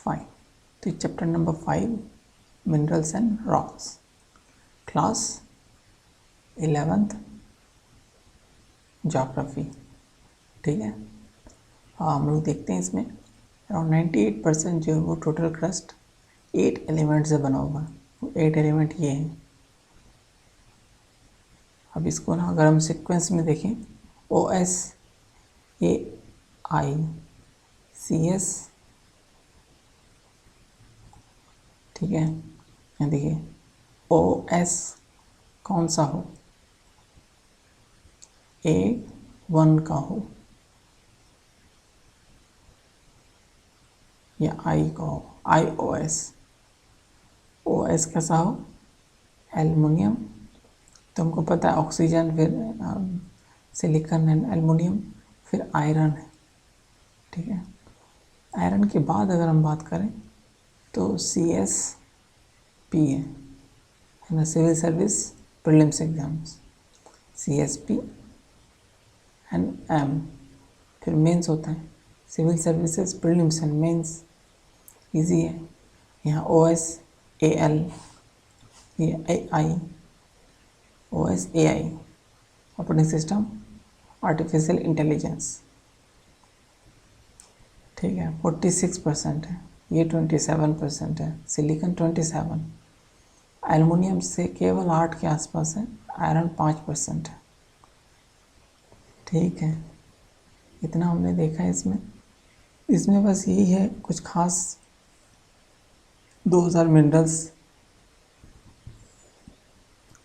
Fine. तो chapter number 5 minerals and rocks, class 11th geography. ठीक है, हाँ हम लोग देखते हैं इसमें अराउंड 98% जो है वो टोटल क्रस्ट 8 एलिमेंट से बना हुआ है। 8 एलिमेंट ये हैं। अब इसको ना अगर हम सीक्वेंस में देखें, OS AI CS, ठीक है, यहाँ देखिए OS कौन सा हो, A1 का हो या I का हो, IOS। OS कैसा हो, एल्युमिनियम, तो हमको पता है ऑक्सीजन, फिर सिलिकॉन एंड एल्युमिनियम, फिर आयरन है। ठीक है, आयरन के बाद अगर हम बात करें तो CSP है ना, civil service prelims exams, CSP एंड M। फिर मेंस होता है civil services prelims and mains, easy है। यहाँ OS AL, ये AI, OS AI operating system artificial intelligence. ठीक है, 46% है, ये 27% है, सिलिकॉन 27, एल्युमिनियम से केवल 8 के आसपास है, आयरन 5% है। ठीक है, इतना हमने देखा है इसमें बस यही है, कुछ खास 2000 minerals,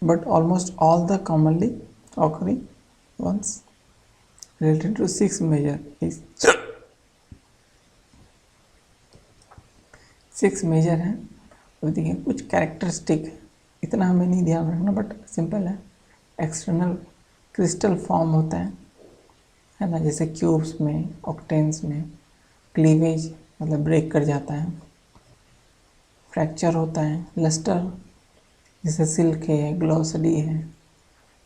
but almost all the commonly occurring ones related to 6 major is 6 major हैं। तो देखिए कुछ कैरेक्टरिस्टिक, इतना हमें नहीं ध्यान रखना, बट सिंपल है। एक्सटर्नल क्रिस्टल फॉर्म होता है ना, जैसे क्यूब्स में, ऑक्टेन्स में, क्लीवेज मतलब ब्रेक कर जाता है, फ्रैक्चर होता है, लस्टर जैसे सिल्क है, ग्लॉसरी है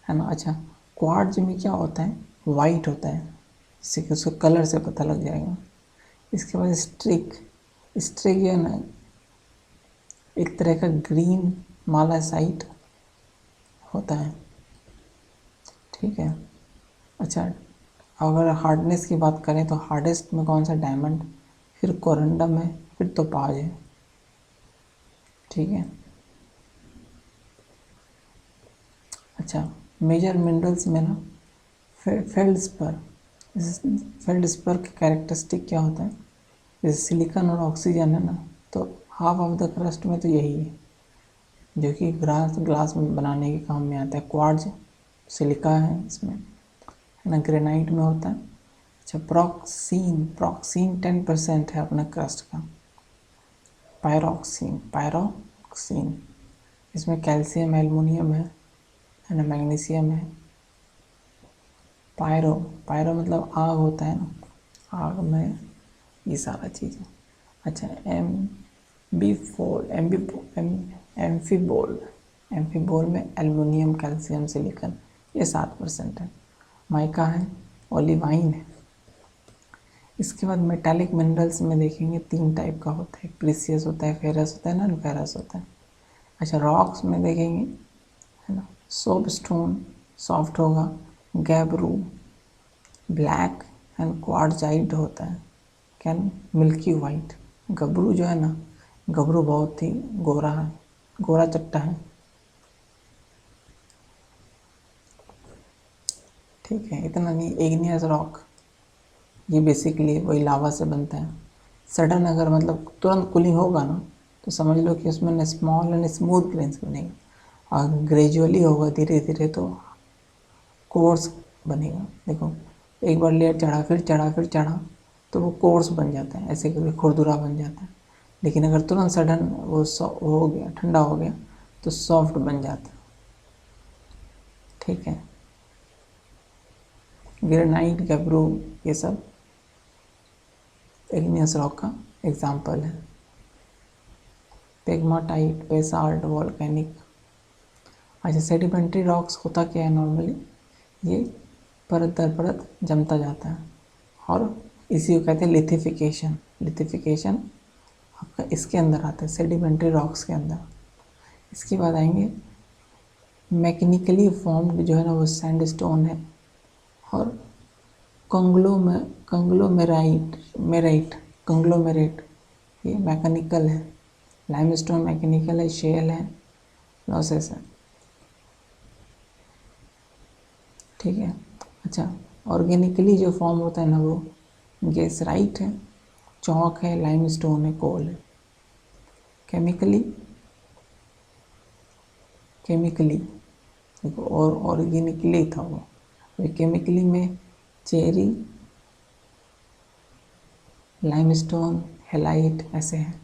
ना। अच्छा, क्वार्ट्ज में क्या होता है, वाइट होता है, जिससे कि उसको कलर से पता लग जाएगा। इसके बाद स्ट्रिक जो है ना, एक तरह का ग्रीन मालासाइट होता है। ठीक है, अच्छा अगर हार्डनेस की बात करें तो हार्डेस्ट में कौन सा, डायमंड, फिर कोरंडम है, फिर टोपाज है। ठीक है, अच्छा मेजर मिनरल्स में ना फेल्डस्पर की कैरेक्टरिस्टिक क्या होता है, जैसे सिलिकॉन और ऑक्सीजन है ना, तो हाफ ऑफ द क्रस्ट में तो यही है, जो कि ग्लास में बनाने के काम में आता है। क्वार्ट्ज सिलिका है इसमें, है ना, ग्रेनाइट में होता है। अच्छा, प्रॉक्सीन 10% है अपना क्रस्ट का। पायरोक्सीन इसमें कैल्शियम, एल्युमिनियम है ना, मैग्नीशियम है। पायरो मतलब आग होता है ना, आग में ये सारा चीज़ है। अच्छा, एम्फीबोल में एल्युमिनियम, कैल्शियम, सिलिकॉन, ये 7% है। माइका है, ओलिवाइन है। इसके बाद मेटालिक मिनरल्स में देखेंगे 3 टाइप का होता है, प्रीसियस होता है, फेरस होता है, नॉन फेरस होता है। अच्छा, रॉक्स में देखेंगे, है ना, सोप स्टोन सॉफ्ट होगा, गैब्रू ब्लैक एंड क्वार्ट्जाइट होता है, कैन मिल्की वाइट। गबरू जो है ना, गबरू बहुत ही गोरा है, गोरा चट्टा है। ठीक है, इतना नहीं। इग्नियस रॉक, ये बेसिकली वही लावा से बनता है। सडन अगर मतलब तुरंत कूलिंग होगा ना, तो समझ लो कि उसमें स्मॉल एंड स्मूथ ग्रेन्स बनेगा, और ग्रेजुअली होगा धीरे धीरे तो कोर्स बनेगा। देखो, एक बार लेयर चढ़ा, फिर चढ़ा, फिर चढ़ा, तो वो कोर्स बन जाता है, ऐसे करके खुरदुरा बन जाता है। लेकिन अगर तुरंत सडन वो हो गया, ठंडा हो गया, तो सॉफ्ट बन जाता है। ठीक है, ग्रेनाइट, गैब्रो, ये सब इग्नियस रॉक का एग्जाम्पल है। Pegmatite, basalt, volcanic. अच्छा, सेडिमेंट्री रॉक्स होता क्या है नॉर्मली, ये परत दर परत जमता जाता है, और इसी को कहते हैं लिथिफिकेशन आपका इसके अंदर आता है, सेडिमेंट्री रॉक्स के अंदर। इसके बाद आएंगे मैकेनिकली फॉर्म्ड जो है ना वो सैंडस्टोन है, और कंग्लोमेरेट ये मैकेनिकल है, लाइमस्टोन मैकेनिकल है, शेल है, लॉसेस है। ठीक है। अच्छा, ऑर्गेनिकली जो फॉर्म होता है ना वो गेसराइट है, चौक है, लाइमस्टोन है, कोल है। केमिकली देखो, और ऑर्गेनिकली था वो, केमिकली में चेरी, लाइमस्टोन, हेलाइट ऐसे हैं।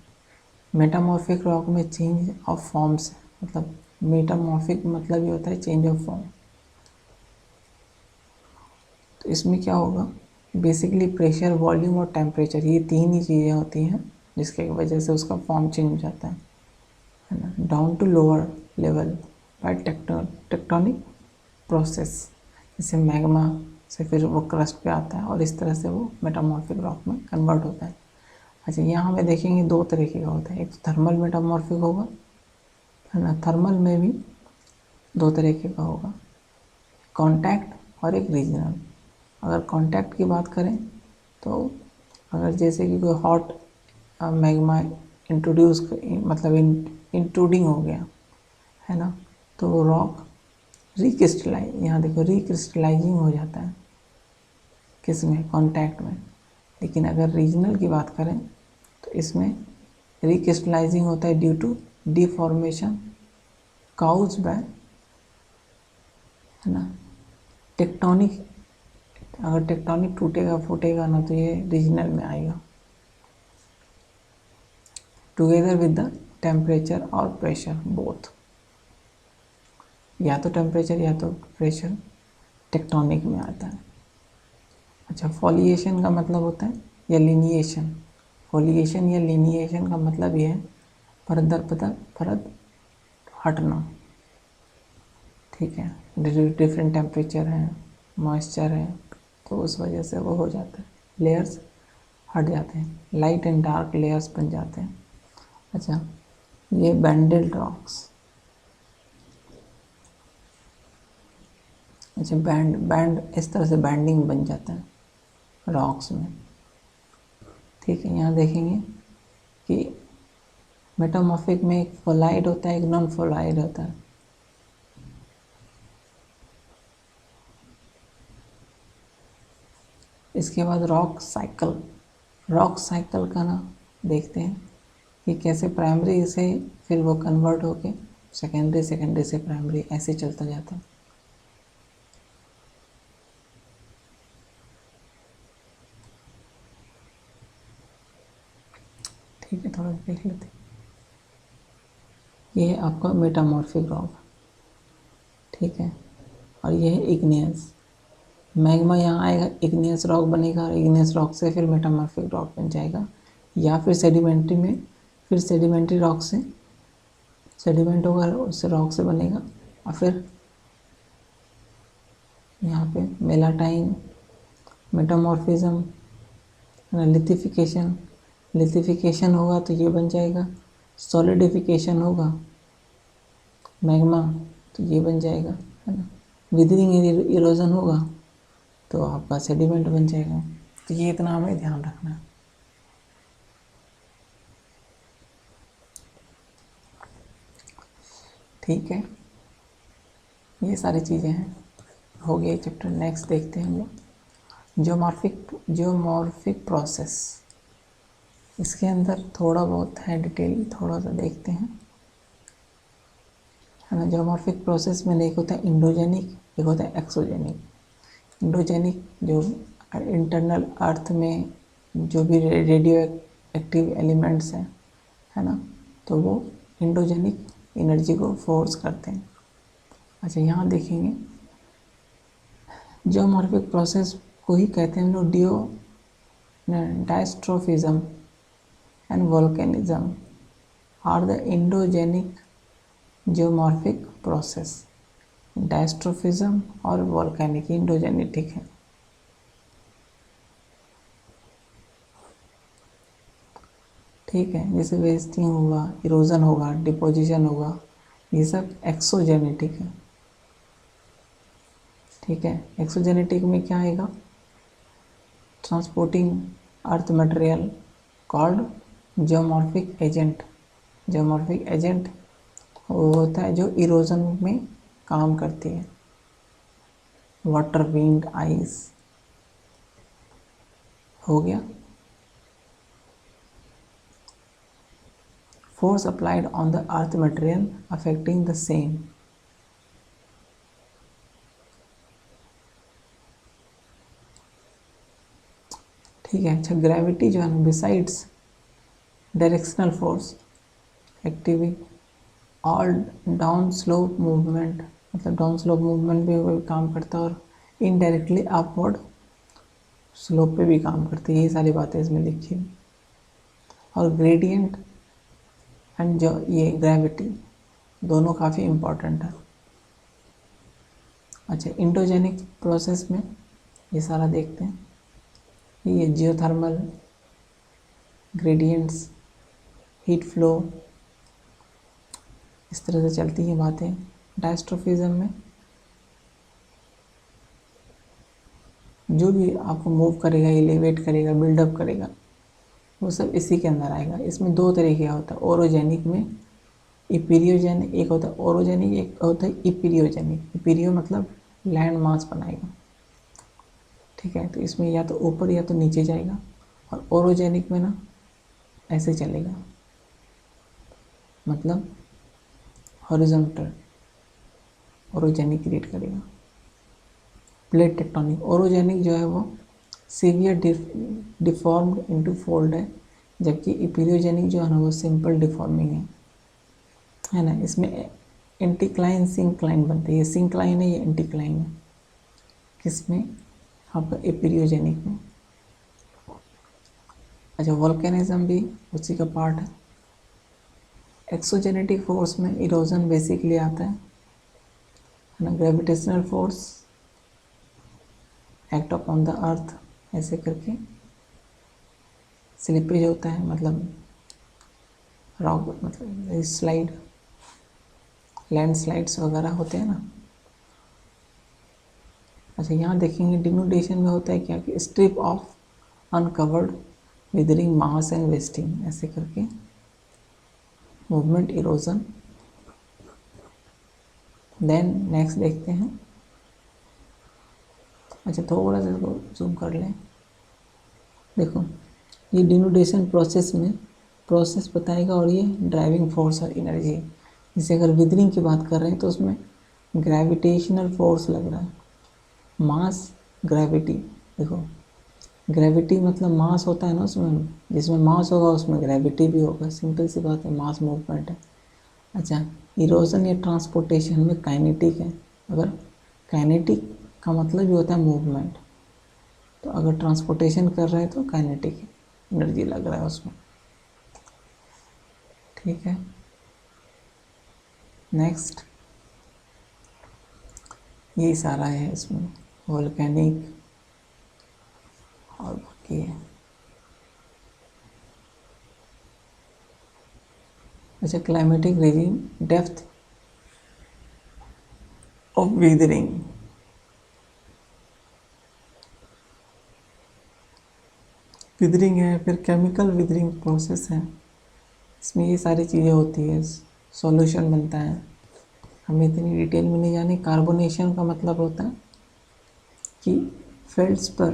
मेटामॉर्फिक रॉक में चेंज ऑफ फॉर्म्स है, मतलब मेटामॉर्फिक मतलब ये होता है चेंज ऑफ फॉर्म। तो इसमें क्या होगा, बेसिकली प्रेशर, वॉल्यूम और टेम्परेचर, ये तीन ही चीज़ें होती हैं जिसके वजह से उसका फॉर्म चेंज हो जाता है ना। Down to lower level by tectonic process, जैसे मैग्मा से फिर वो क्रस्ट पे आता है और इस तरह से वो मेटामॉर्फिक रॉक में कन्वर्ट होता है। अच्छा, यहाँ हमें देखेंगे दो तरीके का होता है, एक तो थर्मल मेटामॉर्फिक होगा, है ना। थर्मल में भी दो तरीके का होगा, कॉन्टैक्ट और एक रीजनल। अगर कॉन्टैक्ट की बात करें तो अगर जैसे कि कोई हॉट मैग्मा मतलब इंट्रूडिंग हो गया, है ना, तो वो रॉक यहाँ देखो रिक्रिस्टलाइजिंग हो जाता है, किस में, कॉन्टैक्ट में। लेकिन अगर रीजनल की बात करें तो इसमें रिक्रिस्टलाइजिंग होता है due to deformation caused by, है ना, टेक्टोनिक। अगर टेक्टोनिक टूटेगा फूटेगा ना तो ये रीजनल में आएगा, टुगेदर विद द टेम्परेचर और प्रेशर बोथ, या तो टेम्परेचर या तो प्रेशर टेक्टोनिक में आता है। अच्छा, फॉलिएशन का मतलब होता है या लिनिएशन। फॉलिएशन या लिनिएशन का मतलब ये है परत दर परत हटना। ठीक है, डिफरेंट टेम्परेचर है, मॉइस्चर है, तो उस वजह से वो हो जाता है, लेयर्स हट जाते हैं, लाइट एंड डार्क लेयर्स बन जाते हैं। अच्छा, ये बैंडेड रॉक्स। अच्छा, बैंड इस तरह से बैंडिंग बन जाता है रॉक्स में। ठीक है, यहाँ देखेंगे कि मेटामॉर्फिक में एक फोलाइड होता है, एक नॉन फोलाइड होता है। इसके बाद रॉक साइकिल का ना देखते हैं कि कैसे प्राइमरी से फिर वो कन्वर्ट होके सेकेंडरी से प्राइमरी ऐसे चलता जाता है। ठीक है, थोड़ा देख लेते हैं। ये है आपका मेटामॉर्फिक रॉक। ठीक है, और ये है इग्नियस मैग्मा। यहाँ आएगा, इग्नियस रॉक बनेगा, और इग्नियस रॉक से फिर मेटामॉर्फिक रॉक बन जाएगा, या फिर सेडिमेंट्री में फिर सेडिमेंट्री रॉक से सेडिमेंट होगा, उससे रॉक से बनेगा, और फिर यहाँ पे मेलाटाइन, मेटामॉर्फिज्म, लिथिफिकेशन होगा तो ये बन जाएगा, सॉलिडिफिकेशन होगा मैग्मा तो ये बन जाएगा, है ना। विदरिंग इरोजन होगा तो आपका सेडिमेंट बन जाएगा। तो ये इतना हमें ध्यान रखना है। ठीक है, ये सारी चीज़ें हैं, हो गया चैप्टर। नेक्स्ट देखते हैं हम लोग जियोमॉर्फिक प्रोसेस। इसके अंदर थोड़ा बहुत है डिटेल, थोड़ा सा देखते हैं, है ना। जियोमॉर्फिक प्रोसेस में एक होता है इंडोजेनिक, एक होता है एक्सोजेनिक। इंडोजेनिक जो इंटरनल अर्थ में जो भी रेडियो एक्टिव एलिमेंट्स हैं, है ना, तो वो इंडोजेनिक एनर्जी को फोर्स करते हैं। अच्छा, यहाँ देखेंगे जियोमॉर्फिक प्रोसेस को ही कहते हैं हम लोग diastrophism and volcanism are the endogenic geomorphic process. Diastrophism और वोल्केनिक इंडोजेनेटिक है। ठीक है, जैसे वेस्टिंग होगा, इरोजन होगा, डिपोजिशन होगा, ये सब एक्सोजेनेटिक है। ठीक है, एक्सोजेनेटिक में क्या आएगा, transporting earth material called geomorphic agent. Geomorphic agent वो होता है जो इरोजन में काम करती है, वाटर, विंड, आइस, हो गया। Force applied on the earth material affecting the same. ठीक है, अच्छा, ग्रेविटी जो है ना, besides directional force acting all down slope movement, मतलब डाउन स्लोप मूवमेंट भी वो काम करता है, और इनडायरेक्टली अपवर्ड स्लोप पे भी काम करती है। ये सारी बातें इसमें लिखी है। और ग्रेडियंट एंड जो ये ग्रेविटी दोनों काफ़ी इम्पोर्टेंट है। अच्छा, इंडोजेनिक प्रोसेस में ये सारा देखते हैं। ये जियोथर्मल ग्रेडियंट्स, हीट फ्लो, इस तरह से चलती हैं बातें। डायस्ट्रोफिज्म में जो भी आपको मूव करेगा, एलिवेट करेगा, बिल्डअप करेगा, वो सब इसी के अंदर आएगा। इसमें दो तरीके का होता है, ओरोजेनिक में इपीरियोजेनिक, एक होता है ओरोजेनिक, एक होता है इपीरियोजेनिक। इपीरियो मतलब लैंड मास बनाएगा। ठीक है, तो इसमें या तो ऊपर या तो नीचे जाएगा, और ओरोजेनिक में ना ऐसे चलेगा, मतलब हॉरिजॉन्टल ओरोजेनिक क्रिएट करेगा। प्लेट टेक्टोनिक, ओरोजेनिक जो है वो सीवियर डिफॉर्म्ड इनटू फोल्ड है, जबकि इपीरियोजेनिक जो है ना वो सिंपल डिफॉर्मिंग है ना। इसमें एंटीक्लाइन सिंक्लाइन बनते हैं, ये सिंक्लाइन है, ये एंटीक्लाइन है। किसमें, आपका इपीरियोजेनिक में। अच्छा, वोल्केनिज्म भी उसी का पार्ट है। एक्सोजेनेटिक फोर्स में इरोजन बेसिकली आता है ना, gravitational force act upon the earth, ऐसे करके स्लिपेज होता है, मतलब रॉक, मतलब स्लाइड, लैंड स्लाइड्स वगैरह होते हैं ना। अच्छा, यहाँ देखेंगे डिनोटेशन में होता है क्या कि strip of uncovered withering mass and wasting, ऐसे करके मूवमेंट, इरोजन। देन नेक्स्ट देखते हैं। अच्छा, थोड़ा सा इसको जूम कर लें। देखो, ये डिनोटेशन प्रोसेस में प्रोसेस बताएगा, और ये ड्राइविंग फोर्स और एनर्जी। जैसे अगर विदरिंग की बात कर रहे हैं तो उसमें ग्रेविटेशनल फोर्स लग रहा है, मास, ग्रेविटी। देखो, ग्रेविटी मतलब मास होता है ना उसमें, जिसमें मास होगा उसमें ग्रेविटी भी होगा, सिंपल सी बात है, मास मूवमेंट है। अच्छा, इरोजन या ट्रांसपोर्टेशन में काइनेटिक है। अगर काइनेटिक का मतलब भी होता है मूवमेंट, तो अगर ट्रांसपोर्टेशन कर रहे हैं तो काइनेटिक एनर्जी लग रहा है उसमें। ठीक है, नेक्स्ट ये सारा है इसमें, वोल्केनिक और बाकी है। अच्छा, climatic regime, depth of withering. Withering है, फिर केमिकल विदरिंग प्रोसेस है, इसमें ये सारी चीज़ें होती है, सॉल्यूशन बनता है। हमें इतनी डिटेल में नहीं जाने। कार्बोनेशन का मतलब होता है कि फेल्ड्स पर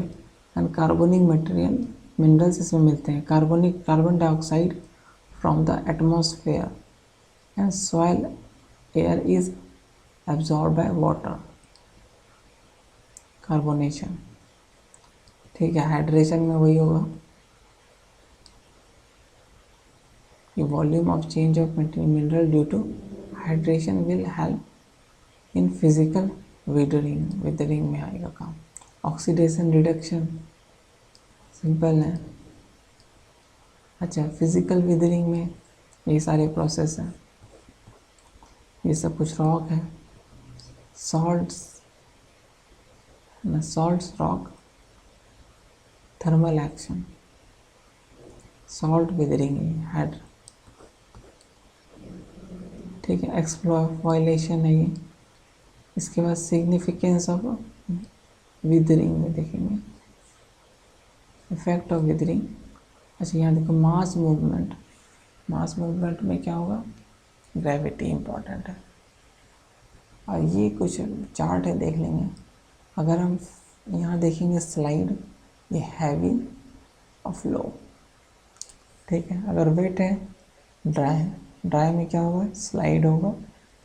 अनकार्बोनिक मटेरियल, मिनरल्स इसमें मिलते हैं, carbon dioxide from the atmosphere and soil air is absorb by water, carbonation. ठीक है, हाइड्रेशन में वही होगा कि volume of change of mineral due to hydration will help in physical weathering में आएगा काम। ऑक्सीडेशन रिडक्शन सिंपल है। अच्छा, फिजिकल विदरिंग में ये सारे प्रोसेस हैं, ये सब कुछ रॉक है, salts rock, thermal action, salt withering head, ठीक है, एक्सप्लॉयलेशन है ये। इसके बाद सिग्निफिकेंस ऑफ विदरिंग में देखेंगे, इफेक्ट ऑफ विदरिंग। अच्छा यहाँ देखो मास मूवमेंट, मास मूवमेंट में क्या होगा, ग्रेविटी इंपॉर्टेंट है। और ये कुछ चार्ट है देख लेंगे। अगर हम यहाँ देखेंगे स्लाइड, ये हैवी और फ्लो, ठीक है। अगर वेट है, ड्राई है, ड्राई में क्या होगा, स्लाइड होगा,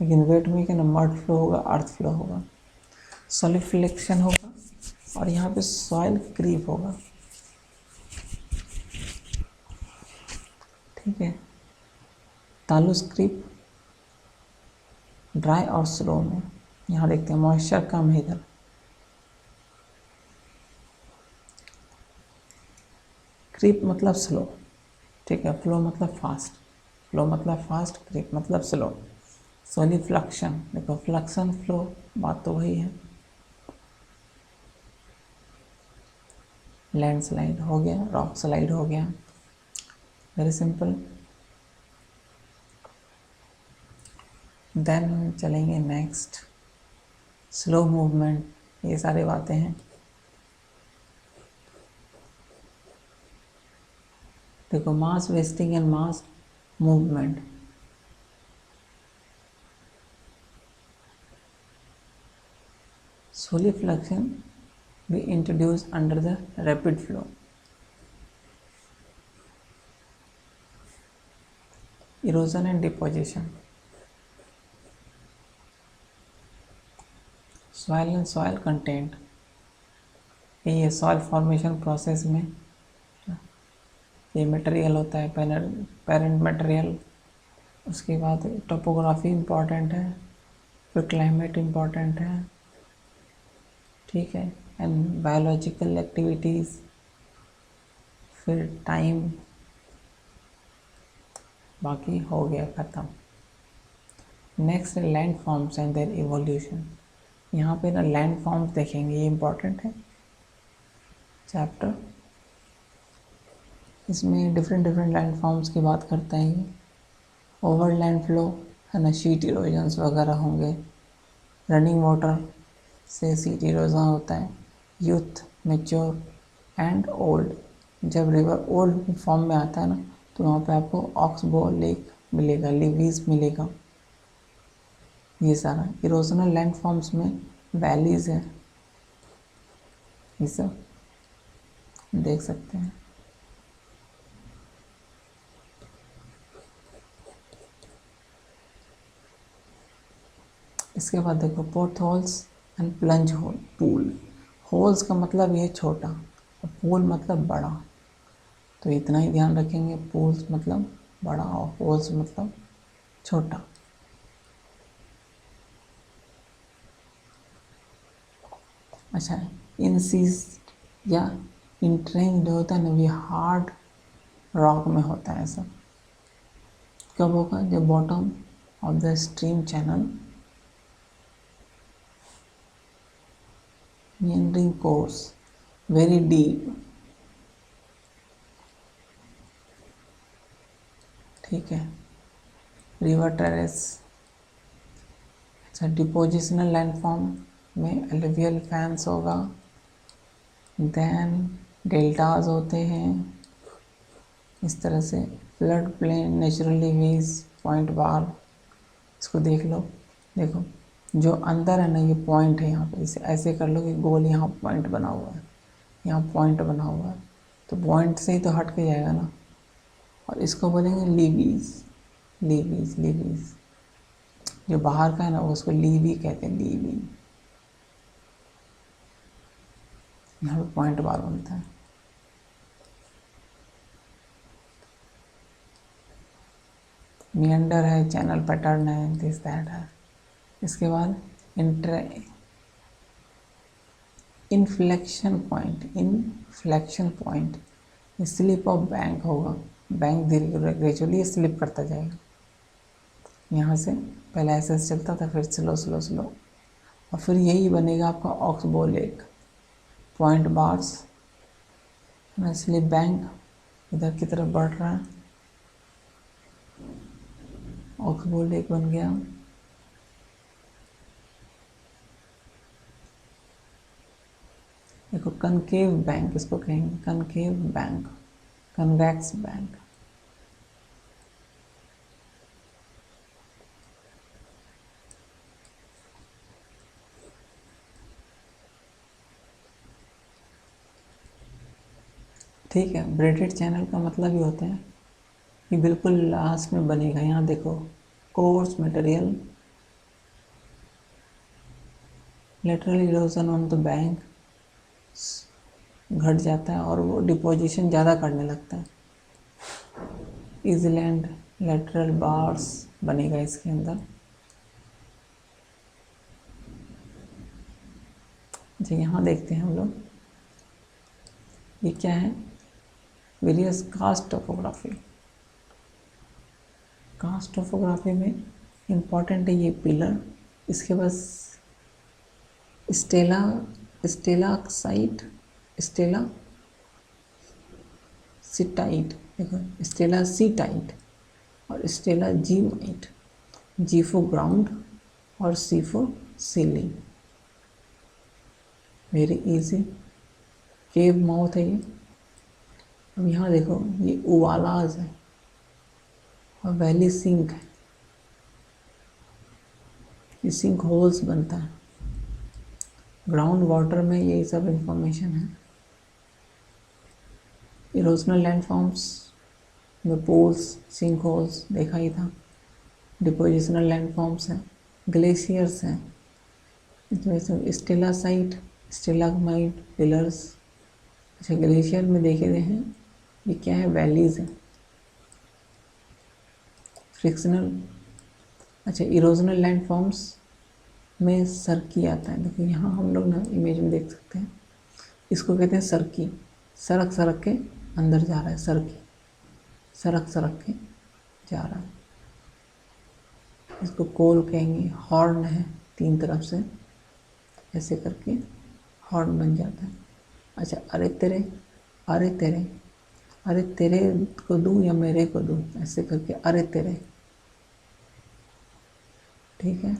लेकिन वेट में क्या ना, मड फ्लो होगा, अर्थ फ्लो होगा, सॉलिडिफिकेशन होगा, और यहाँ पे सॉइल क्रीप होगा, ठीक है। तालुस क्रीप ड्राई और स्लो में, यहाँ देखते हैं मॉइस्चर कम है इधर। क्रीप मतलब स्लो, ठीक है, फ्लो मतलब फास्ट, फ्लो मतलब फास्ट, क्रीप मतलब स्लो। सोलिफ्लक्शन देखो, फ्लक्शन फ्लो बात तो वही है। लैंडस्लाइड हो गया, रॉक स्लाइड हो गया, वेरी सिंपल। देन चलेंगे नेक्स्ट, स्लो मूवमेंट, ये सारी बातें हैं। देखो mass wasting and mass movement, solifluction be introduced under the rapid flow. Erosion and deposition, soil and soil content, ये सॉइल फॉर्मेशन प्रोसेस में ये मटेरियल होता है, पेरेंट मटेरियल। उसके बाद टोपोग्राफी इम्पॉर्टेंट है, फिर क्लाइमेट इम्पॉर्टेंट है, ठीक है, एंड बायोलॉजिकल एक्टिविटीज़, फिर टाइम, बाकी हो गया ख़त्म। Next land forms and their evolution. यहाँ पे ना लैंड फॉर्म्स देखेंगे, ये इम्पॉर्टेंट है चैप्टर। इसमें डिफरेंट लैंड फॉर्म्स की बात करते हैं ये। ओवरलैंड फ्लो है ना, शीट इरोजन्स वगैरह होंगे, रनिंग वाटर से सीट इरोजन होता है, यूथ, मेच्योर एंड ओल्ड। जब रिवर ओल्ड फॉर्म में आता है ना, तो वहाँ पे आपको ऑक्सबो लेक मिलेगा, लिवीज मिलेगा, ये सारा। इरोजनल लैंड फॉर्म्स में वैलीज है, ये सब देख सकते हैं। इसके बाद देखो pot holes and plunge hole, pool. Holes का मतलब ये छोटा और पूल मतलब बड़ा, तो इतना ही ध्यान रखेंगे, पूल्स मतलब बड़ा और होल्स मतलब छोटा। अच्छा, इनसीज या इंट्रेंच जो होता है ना, ये हार्ड रॉक में होता है ऐसा। कब होगा, जब bottom of the stream channel meandering course very deep, ठीक है, रिवर टेरेस। अच्छा, डिपोजिशनल लैंडफॉर्म में एलुवियल फैंस होगा, देन डेल्टाज होते हैं इस तरह से, फ्लड प्लेन, नेचुरली वीज, पॉइंट बार। इसको देख लो, देखो जो अंदर है ना, ये पॉइंट है यहाँ पे, इसे ऐसे कर लो कि गोल यहाँ पॉइंट बना हुआ है, यहाँ पॉइंट बना हुआ है, तो पॉइंट से ही तो हट के जाएगा ना। और इसको बोलेंगे लीवीज, लीवीज, लीवीज। जो बाहर का है ना, उसको लीवी कहते हैं, लीवी। यहाँ पे पॉइंट बार बनता है। मियंडर है, चैनल पैटर्न है, दिस दैट है। इसके बाद inflection point, slip of bank होगा, बैंक धीरे ग्रेजुअली स्लिप करता जाएगा। यहाँ से पहले ऐसे चलता था, फिर स्लो स्लो स्लो, और फिर यही बनेगा आपका oxbow lake. Point bars, slip bank, इधर की तरफ बढ़ रहा है, ऑक्सबोर्ड लेक बन गया। देखो कनकेव बैंक इसको कहेंगे, कनकेव बैंक, कन्वेक्स बैंक। ठीक है, ब्रेडेड चैनल का मतलब ये होता है कि बिल्कुल लास्ट में बनेगा। यहाँ देखो course material, lateral erosion on the bank घट जाता है और वो डिपोजिशन ज़्यादा करने लगता है। इजलैंड लेटरल बार्स बनेगा इसके अंदर। अच्छा यहाँ देखते हैं हम लोग, ये क्या है, various karst topography. Karst topography में इम्पॉर्टेंट है ये पिलर, इसके पास स्टेला, स्टेलाक्साइट, स्टेला सिटाइट, देखो स्टेला सीटाइट और stalagmite. G for ground और C for ceiling. Very easy. Cave mouth है ये। अब यहाँ देखो ये उवालाज है और वैली सिंक है, ये सिंक होल्स बनता है। ग्राउंड वाटर में यही सब इंफॉर्मेशन है। इरोजनल लैंडफॉर्म्स में पोल्स, सिंक होल्स देखा ही था। डिपोजिशनल लैंडफॉर्म्स हैं, ग्लेशियर्स हैं, इसमें से स्टेलासाइट, स्टेलागमाइट, पिलर्स। अच्छा ग्लेशियर में देखे गए हैं, ये क्या है, वैलीज है। फ्रिक्शनल, अच्छा इरोजनल लैंडफॉर्म्स में सरकी आता है। देखो यहाँ हम लोग ना इमेज में देख सकते हैं, इसको कहते हैं सरकी। सरक सरक के अंदर जा रहा है, सरकी, सरक सरक के जा रहा है। इसको कोल कहेंगे। हॉर्न है, तीन तरफ से ऐसे करके हॉर्न बन जाता है। अच्छा अरे तेरे, अरे तेरे, अरे तेरे को दूँ या मेरे को दूँ, ऐसे करके अरे तेरे। ठीक है,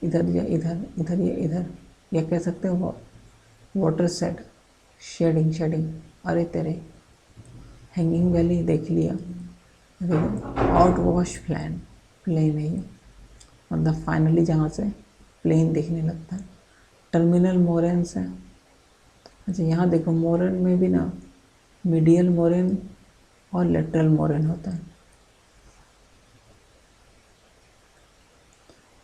इधर या इधर, इधर या इधर, या कह सकते हो वाटर सेट, शेडिंग, शेडिंग, अरे तेरे। हैंगिंग वैली देख लिया। आउट वॉश प्लान, प्लेन है ये, मतलब फाइनली जहाँ से प्लेन दिखने लगता है। टर्मिनल मोरेन्स है। अच्छा यहाँ देखो मोरेन में भी ना मीडियल मोरेन और लेटरल मोरेन होता है,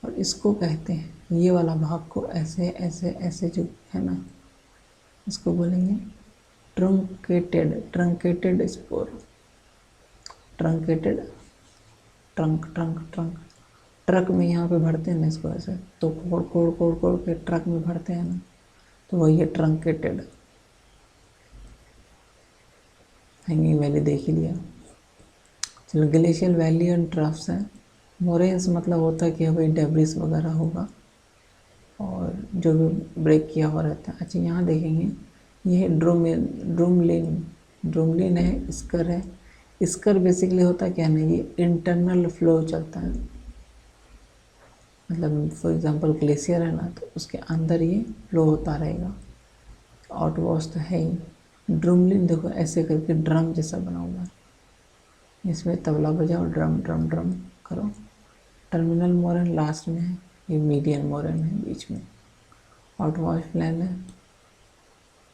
और इसको कहते हैं, ये वाला भाग को ऐसे ऐसे ऐसे जो है ना, इसको बोलेंगे truncated, truncated spore, truncated, trunk trunk trunk. Truck में यहाँ पे भरते हैं ना इसको ऐसे, तो कोड़ कोड़ कोड़ कोड़ के ट्रक में भरते हैं ना, तो वही है ट्रंकेटेड। हैंगिंग वैली देख ही लिया। चलो ग्लेशियल वैली एंड ट्रफ्स हैं। मोरेन्स मतलब होता है कि भाई डेब्रिस वगैरह होगा और जो भी ब्रेक किया हुआ रहता है। अच्छा यहाँ देखेंगे, ये है ड्रूमलिन, ड्रूमलिन है, स्कर है। स्कर बेसिकली होता है क्या ना, ये इंटरनल फ्लो चलता है, मतलब फॉर एग्जांपल ग्लेशियर है ना, तो उसके अंदर ये फ्लो होता रहेगा। आउट वॉश तो है ही। ड्रूमलिन देखो ऐसे करके ड्रम जैसा बना हुआ है, इसमें तबला बजाओ, ड्रम ड्रम ड्रम करो। टर्मिनल मोरन लास्ट में है, ये मीडियन मोरन है बीच में। आउट वॉश प्लान है,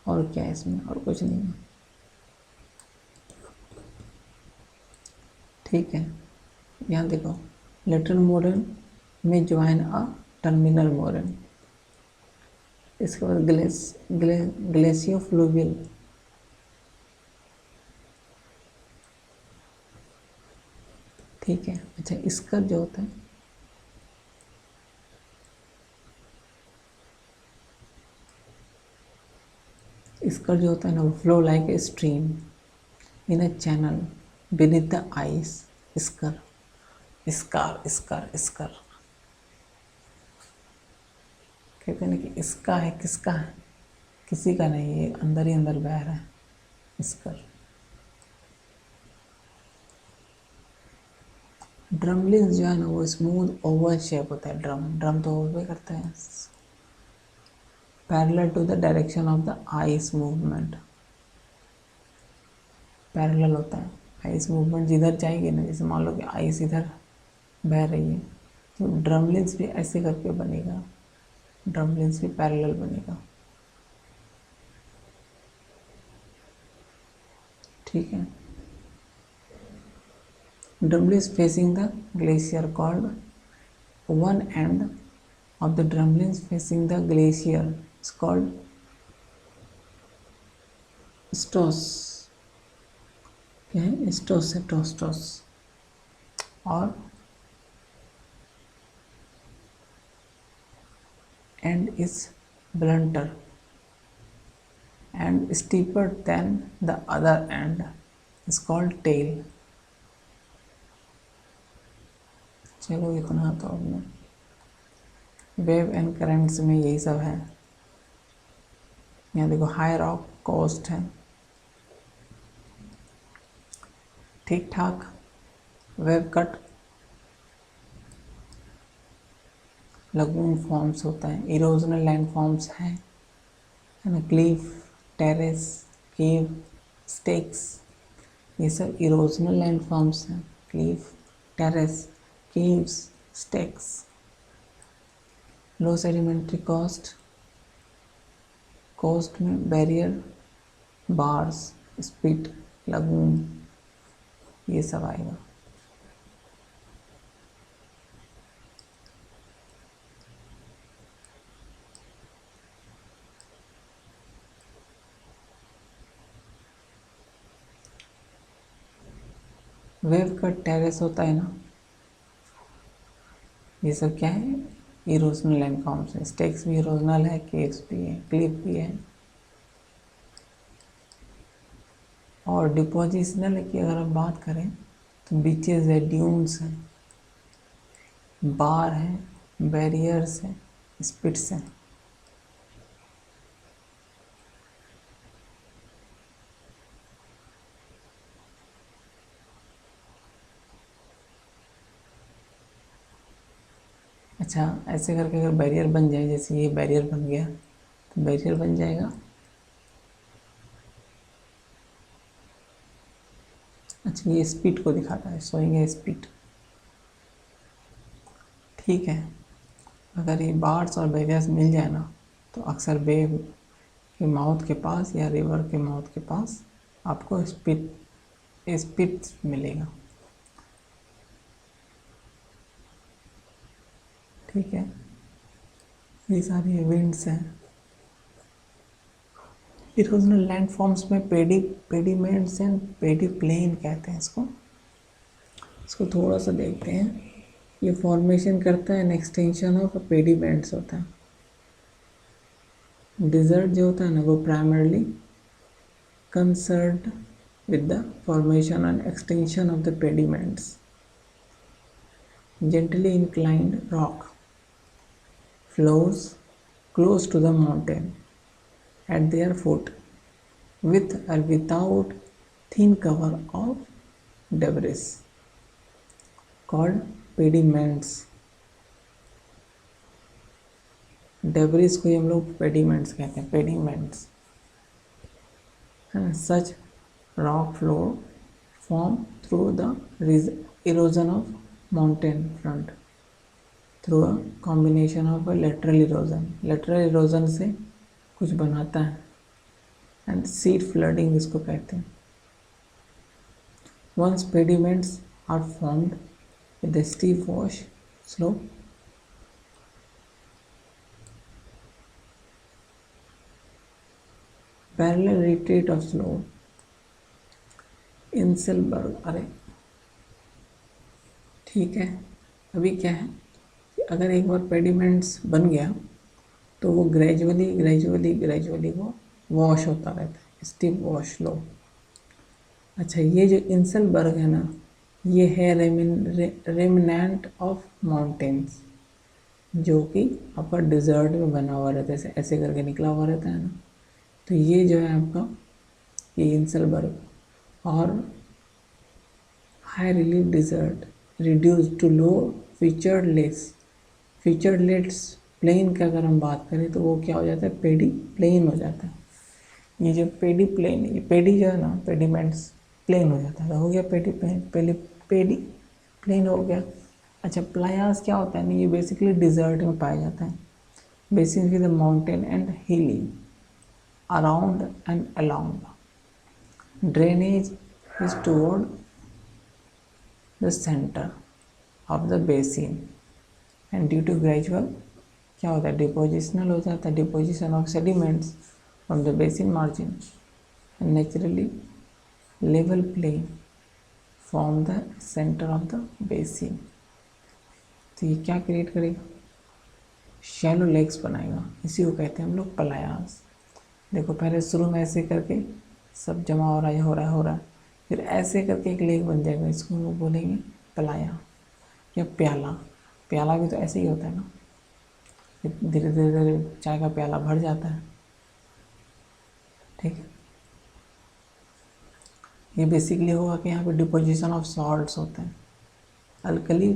और क्या है इसमें, और कुछ नहीं है। ठीक है, यहाँ देखो लेटरल मोरन में ज्वाइन अ टर्मिनल मोरन। इसके बाद ग्लेशियोफ्लूवियल, ठीक है। अच्छा इसका जो होता है, इसका जो होता है ना, वो flow like a stream in a channel beneath the ice. Esker, esker, esker, esker कहते हैं ना कि इसका है, किसका है, किसी का नहीं, ये अंदर ही अंदर बह रहा है, स्कर। ड्रमलिंग्स जो है ना वो स्मूथ ओवल शेप होता है। ड्रम तो ओवल करते हैं। Parallel to the direction of the ice movement, parallel होता है। आइस मूवमेंट जिधर जाएगी ना, जैसे मान लो कि आइस इधर बह रही है तो ड्रमलिंग्स भी ऐसे करके बनेगा, ड्रमलिंग्स भी पैरेलल बनेगा। ठीक है। Drumlins facing the glacier called one end of the drumlins facing the glacier is called स्टोस। क्या है? स्टोस है, टोस्टोस। और end is blunter and steeper than the other end is called tail। चलो इतना तो हमने वेव एंड करंट्स में यही सब है। यहाँ देखो हाई रॉक कोस्ट है, ठीक ठाक। वेव कट लगून फॉर्म्स होता है, इरोजनल लैंड फॉर्म्स है ना, क्लीफ, टेरेस, केव, स्टेक्स, ये सब इरोजनल लैंड फॉर्म्स हैं। Cliff, terrace, caves, stacks. Low sedimentary coast में बैरियर, बार्स, स्पिट, लगून, ये सब आएगा। वेव कट टेरेस होता है ना, ये सब क्या है? इरोजनल लैंड फॉर्म्स है। स्टेक्स भी इरोजनल है, केव्स भी है, क्लिफ भी है। और डिपोजिशनल की अगर हम बात करें तो बीचेस है, ड्यून्स है, बार है, बैरियर्स है, स्पिट्स हैं। अच्छा, ऐसे करके अगर बैरियर बन जाए, जैसे ये बैरियर बन गया तो बैरियर बन जाएगा। अच्छा, ये स्पीड को दिखाता है, शोइंग है स्पीड। ठीक है। अगर ये बार्स और बैरियर्स मिल जाए ना तो अक्सर बे के माउथ के पास या रिवर के माउथ के पास आपको स्पीड मिलेगा। ठीक है। ये सारी विंड्स हैं। इरोजनल लैंड फॉर्म्स में पेडिमेंट्स एंड पेडी प्लेन कहते हैं इसको थोड़ा सा देखते हैं। ये फॉर्मेशन करता है एन एक्सटेंशन ऑफ पेडिमेंट्स होता है। डिजर्ट जो होता है ना वो primarily concerned with the formation and extension of the pediments. Gently inclined rock flows close to the mountain at their foot with or without thin cover of debris called pediments. Debris को हम लोग pediments कहते हैं, pediments। Such rock floor form through the erosion of mountain front through a combination of a lateral erosion से कुछ बनाता है and seed flooding इसको कहते हैं। Once pediments are formed with a steep wash slope, parallel retreat of slope, inselberg. अरे ठीक है, अभी क्या है कि अगर एक बार पेडिमेंट्स बन गया तो वो ग्रेजुअली वो वॉश होता रहता है, स्टीप वॉश लो। अच्छा, ये जो इंसेलबर्ग है ना, ये है रेमिनेंट ऑफ माउंटेन्स जो कि अपर डिजर्ट में बना हुआ रहता है, ऐसे करके निकला हुआ रहता है ना। तो ये जो है आपका ये इंसेलबर्ग और high relief desert reduce to low featureless. Featureless plain का अगर हम बात करें तो वो क्या हो जाता है, पेडी प्लेन हो जाता है। ये जो पेडी प्लेन, ये पेडी जो है ना, पेडीमेंट्स प्लेन हो जाता है, तो हो गया पेडी प्लेन, पहले पेडी प्लेन हो गया। अच्छा, प्लायास क्या होता है ना, ये बेसिकली डिजर्ट में पाया जाता है। Basically the mountain and hilly around and around, drainage is toward the centre of the basin and due to gradual क्या होता है, डिपोजिशनल हो जाता है, deposition of sediments from the basin margin and naturally level plain from the centre of the basin. तो ये क्या create करेगा, शैलो लेग्स बनाएगा, इसी को कहते हैं हम लोग प्लायास। देखो पहले शुरू में ऐसे करके सब जमा हो रहा है, हो रहा है, हो रहा है, फिर ऐसे करके एक लेग बन जाएगा, इसको हम लोग बोलेंगे प्लाया या प्याला। प्याला भी तो ऐसे ही होता है ना, धीरे धीरे धीरे चाय का प्याला भर जाता है, ठीक है। ये बेसिकली होगा कि यहाँ पे डिपोजिशन ऑफ सॉल्ट्स होते हैं, अल्कली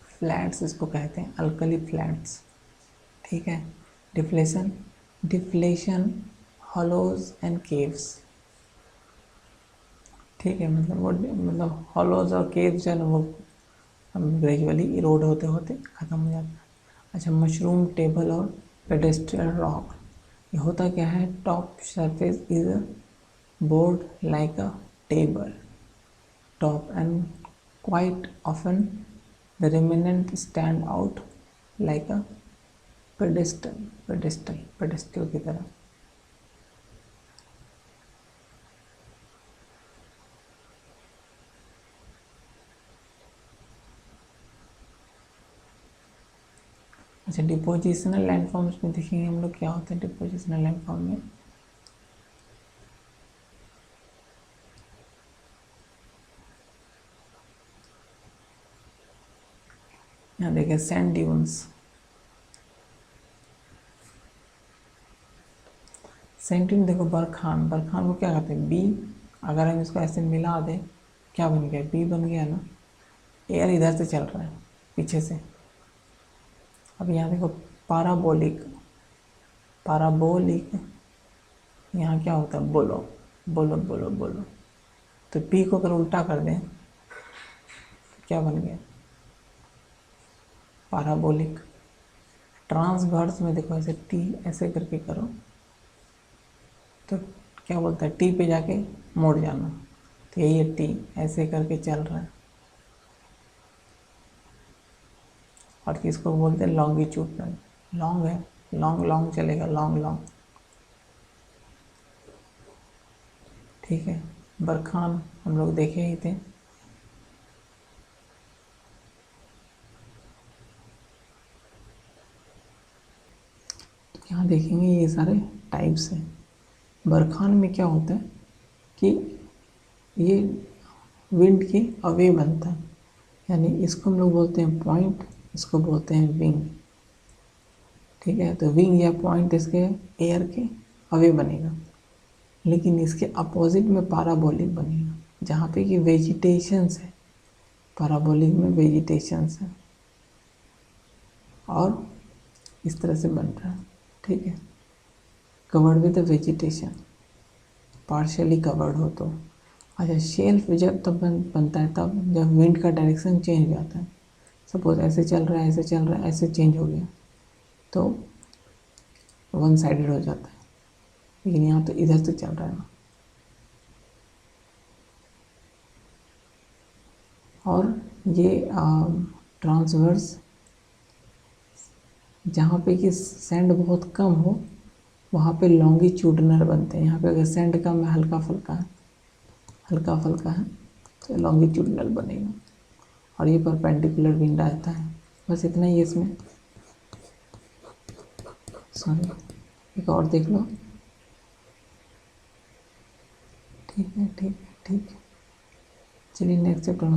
फ्लैट्स इसको कहते हैं, अल्कली फ्लैट्स, ठीक है। Deflation, deflation hollows and caves, ठीक है, मतलब वो मतलब हॉलोज और केव्स जो है ना वो ग्रेजुअली इरोड होते होते ख़त्म हो जाता है। अच्छा, मशरूम टेबल और पेडेस्ट्रियल रॉक, ये होता क्या है, top surface is a board like a table top and quite often the remnant stand out like a pedestal की तरह। अच्छा, डिपोजिशनल लैंडफॉर्म्स में देखेंगे हम लोग क्या होता है डिपोजिशनल लैंडफॉर्म में। यहाँ देखिए सैंड ड्यून्स, सैंड ड्यून देखो, बरखान, बरखान को क्या कहते हैं, बी, अगर हम इसको ऐसे मिला दें क्या बन गया, बी बन गया ना, एयर इधर से चल रहा है पीछे से। अब यहाँ देखो पाराबोलिक, पाराबोलिक यहाँ क्या होता है, बोलो बोलो बोलो बोलो, तो पी को अगर उल्टा कर दें तो क्या बन गया, पाराबोलिक। ट्रांसवर्स में देखो ऐसे टी ऐसे करके करो तो क्या बोलता है, टी पे जाके मोड़ जाना, तो यही है टी, ऐसे करके चल रहा है। और किसको बोलते हैं, लॉन्गिट्यूडनल, लॉन्ग है, लॉन्ग लॉन्ग चलेगा, लॉन्ग लॉन्ग, ठीक है। बरखान हम लोग देखे ही थे। यहाँ देखेंगे ये सारे टाइप्स हैं। बरखान में क्या होता है कि ये विंड के अवे बनता है, यानी इसको हम लोग बोलते हैं पॉइंट, इसको बोलते हैं विंग, ठीक है। तो विंग या पॉइंट इसके एयर के अवे बनेगा, लेकिन इसके अपोजिट में पाराबोलिक बनेगा, जहाँ पे कि वेजिटेशंस है, पाराबोलिक में वेजिटेशंस है और इस तरह से बन रहा है, ठीक है। Covered with the vegetation, partially covered हो तो। अच्छा, शेल्फ जब तब बनता है तब जब विंड का डायरेक्शन चेंज हो जाता है, सपोज ऐसे चल रहा है, ऐसे चल रहा है, ऐसे चेंज हो गया तो वन साइडेड हो जाता है, लेकिन यहाँ तो इधर से चल रहा है ना। और ये ट्रांसवर्स, जहाँ पे कि सैंड बहुत कम हो वहाँ पे लॉन्गिट्यूडनल बनते हैं। यहाँ पे अगर सैंड कम है, हल्का फुल्का है, हल्का फुल्का है तो लॉन्गिट्यूडनल बनेगा। और ये परपेंडिकुलर विंड आता है। बस इतना ही इसमें, सॉरी एक और देख लो, ठीक है ठीक है ठीक है, चलिए नेक्स्ट चैप्टर